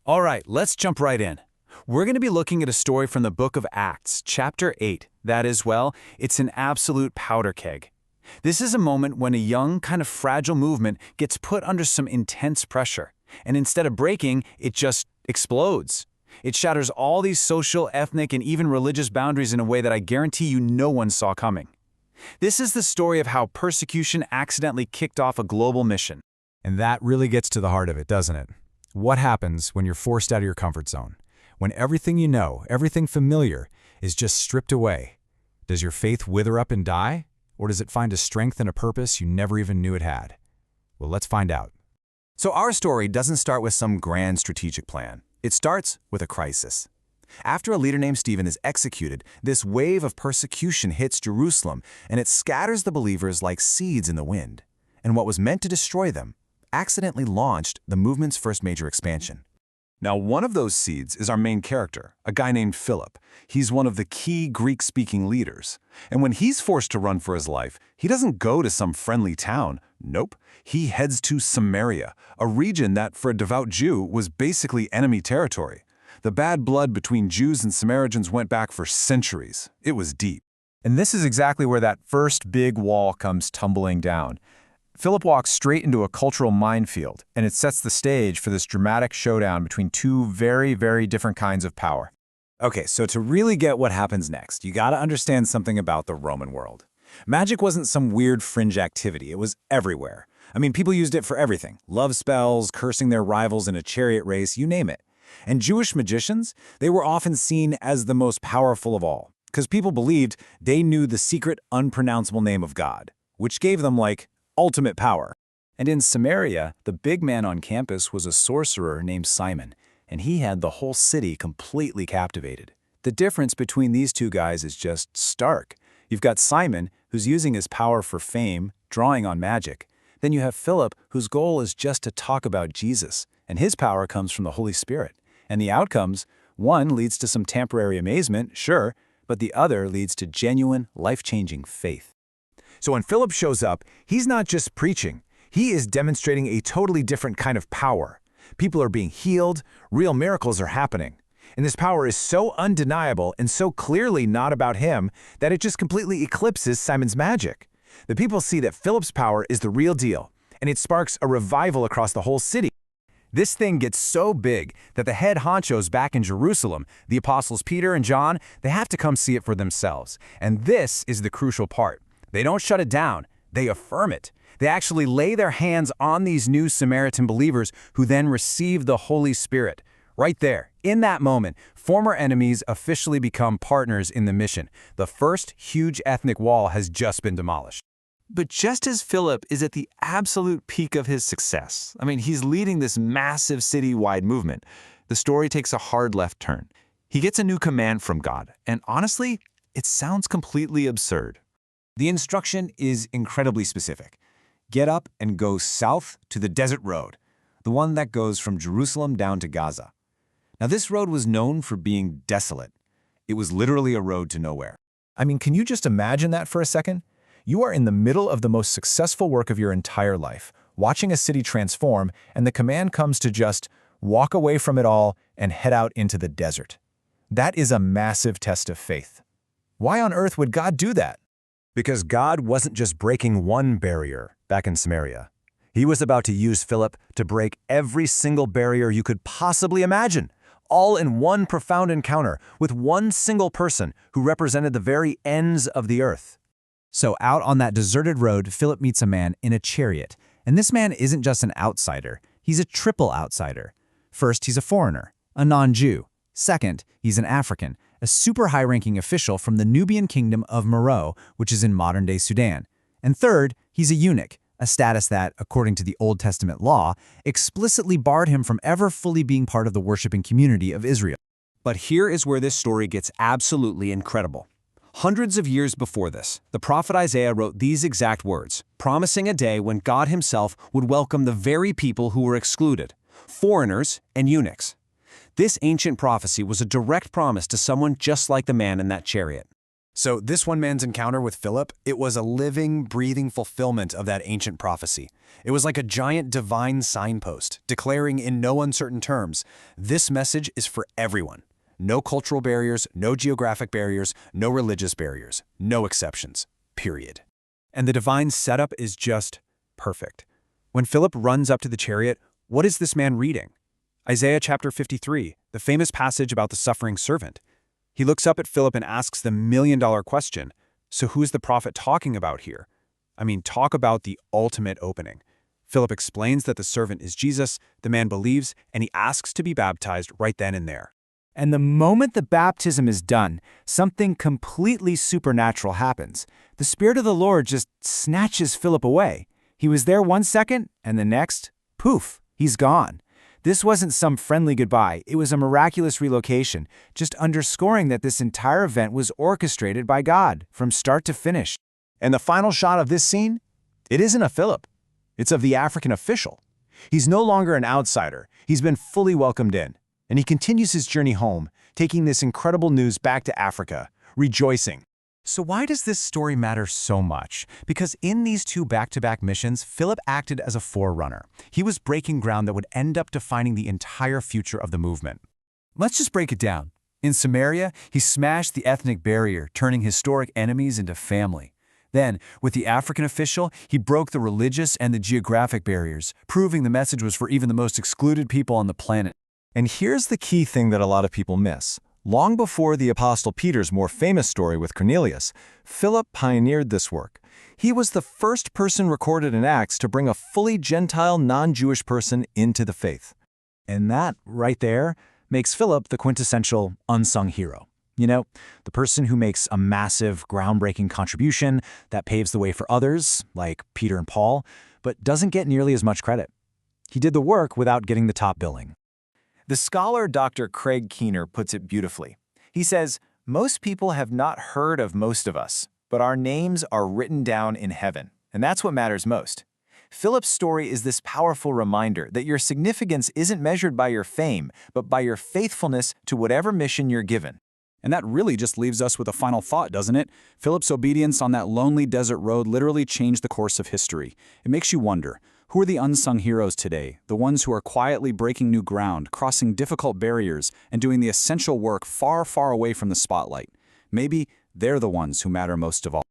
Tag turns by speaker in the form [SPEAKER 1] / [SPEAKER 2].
[SPEAKER 1] All right, let's jump right in. We're going to be looking at a story from the book of Acts, chapter 8. That is, well, it's an absolute powder keg. This is a moment when a young, kind of fragile movement gets put under some intense pressure, and instead of breaking, it just explodes. It shatters all these social, ethnic, and even religious boundaries in a way that I guarantee you no one saw coming. This is the story of how persecution accidentally kicked off a global mission.
[SPEAKER 2] And that really gets to the heart of it, doesn't it? What happens when you're forced out of your comfort zone? When everything you know, everything familiar, is just stripped away? Does your faith wither up and die? Or does it find a strength and a purpose you never even knew it had? Well, let's find out.
[SPEAKER 3] So our story doesn't start with some grand strategic plan. It starts with a crisis. After a leader named Stephen is executed, this wave of persecution hits Jerusalem, and it scatters the believers like seeds in the wind. And what was meant to destroy them accidentally launched the movement's first major expansion. Now, one of those seeds is our main character, a guy named Philip. He's one of the key Greek-speaking leaders. And when he's forced to run for his life, he doesn't go to some friendly town. Nope. He heads to Samaria, a region that, for a devout Jew, was basically enemy territory. The bad blood between Jews and Samaritans went back for centuries. It was deep.
[SPEAKER 2] And this is exactly where that first big wall comes tumbling down. Philip walks straight into a cultural minefield, and it sets the stage for this dramatic showdown between two very, very different kinds of power.
[SPEAKER 3] Okay, so to really get what happens next, you gotta understand something about the Roman world. Magic wasn't some weird fringe activity, it was everywhere. I mean, people used it for everything. Love spells, cursing their rivals in a chariot race, you name it. And Jewish magicians, they were often seen as the most powerful of all, because people believed they knew the secret, unpronounceable name of God, which gave them, like, ultimate power.
[SPEAKER 1] And in Samaria, the big man on campus was a sorcerer named Simon, and he had the whole city completely captivated. The difference between these two guys is just stark. You've got Simon, who's using his power for fame, drawing on magic. Then you have Philip, whose goal is just to talk about Jesus, and his power comes from the Holy Spirit. And the outcomes, one leads to some temporary amazement, sure, but the other leads to genuine, life-changing faith.
[SPEAKER 2] So when Philip shows up, he's not just preaching. He is demonstrating a totally different kind of power. People are being healed, real miracles are happening. And this power is so undeniable and so clearly not about him that it just completely eclipses Simon's magic. The people see that Philip's power is the real deal, and it sparks a revival across the whole city. This thing gets so big that the head honchos back in Jerusalem, the apostles Peter and John, they have to come see it for themselves. And this is the crucial part. They don't shut it down, they affirm it. They actually lay their hands on these new Samaritan believers who then receive the Holy Spirit. Right there, in that moment, former enemies officially become partners in the mission. The first huge ethnic wall has just been demolished.
[SPEAKER 4] But just as Philip is at the absolute peak of his success, he's leading this massive city-wide movement, the story takes a hard left turn. He gets a new command from God, and honestly, it sounds completely absurd.
[SPEAKER 3] The instruction is incredibly specific. Get up and go south to the desert road, the one that goes from Jerusalem down to Gaza. Now, this road was known for being desolate. It was literally a road to nowhere.
[SPEAKER 2] Can you just imagine that for a second? You are in the middle of the most successful work of your entire life, watching a city transform, and the command comes to just walk away from it all and head out into the desert. That is a massive test of faith. Why on earth would God do that?
[SPEAKER 3] Because God wasn't just breaking one barrier back in Samaria. He was about to use Philip to break every single barrier you could possibly imagine, all in one profound encounter with one single person who represented the very ends of the earth.
[SPEAKER 5] So out on that deserted road, Philip meets a man in a chariot. And this man isn't just an outsider, he's a triple outsider. First, he's a foreigner, a non-Jew. Second, he's an African, a super high-ranking official from the Nubian kingdom of Meroe, which is in modern-day Sudan. And third, he's a eunuch, a status that, according to the Old Testament law, explicitly barred him from ever fully being part of the worshiping community of Israel.
[SPEAKER 3] But here is where this story gets absolutely incredible. Hundreds of years before this, the prophet Isaiah wrote these exact words, promising a day when God himself would welcome the very people who were excluded, foreigners and eunuchs. This ancient prophecy was a direct promise to someone just like the man in that chariot. So this one man's encounter with Philip, it was a living, breathing fulfillment of that ancient prophecy. It was like a giant divine signpost, declaring in no uncertain terms, this message is for everyone. No cultural barriers, no geographic barriers, no religious barriers, no exceptions, period.
[SPEAKER 1] And the divine setup is just perfect. When Philip runs up to the chariot, what is this man reading? Isaiah chapter 53, the famous passage about the suffering servant. He looks up at Philip and asks the million-dollar question, so who's the prophet talking about here? I mean, talk about the ultimate opening. Philip explains that the servant is Jesus, the man believes, and he asks to be baptized right then and there.
[SPEAKER 2] And the moment the baptism is done, something completely supernatural happens. The Spirit of the Lord just snatches Philip away. He was there 1 second, and the next, poof, he's gone. This wasn't some friendly goodbye, it was a miraculous relocation, just underscoring that this entire event was orchestrated by God, from start to finish.
[SPEAKER 3] And the final shot of this scene? It isn't of Philip. It's of the African official. He's no longer an outsider. He's been fully welcomed in. And he continues his journey home, taking this incredible news back to Africa, rejoicing.
[SPEAKER 5] So why does this story matter so much? Because in these two back-to-back missions, Philip acted as a forerunner. He was breaking ground that would end up defining the entire future of the movement. Let's just break it down. In Samaria, he smashed the ethnic barrier, turning historic enemies into family. Then, with the African official, he broke the religious and the geographic barriers, proving the message was for even the most excluded people on the planet.
[SPEAKER 3] And here's the key thing that a lot of people miss. Long before the Apostle Peter's more famous story with Cornelius, Philip pioneered this work. He was the first person recorded in Acts to bring a fully Gentile, non-Jewish person into the faith.
[SPEAKER 2] And that, right there, makes Philip the quintessential unsung hero. You know, the person who makes a massive, groundbreaking contribution that paves the way for others, like Peter and Paul, but doesn't get nearly as much credit. He did the work without getting the top billing.
[SPEAKER 1] The scholar Dr. Craig Keener puts it beautifully. He says, "Most people have not heard of most of us, but our names are written down in heaven, and that's what matters most." Philip's story is this powerful reminder that your significance isn't measured by your fame, but by your faithfulness to whatever mission you're given. And that really just leaves us with a final thought, doesn't it? Philip's obedience on that lonely desert road literally changed the course of history. It makes you wonder, who are the unsung heroes today? The ones who are quietly breaking new ground, crossing difficult barriers, and doing the essential work far, far away from the spotlight. Maybe they're the ones who matter most of all.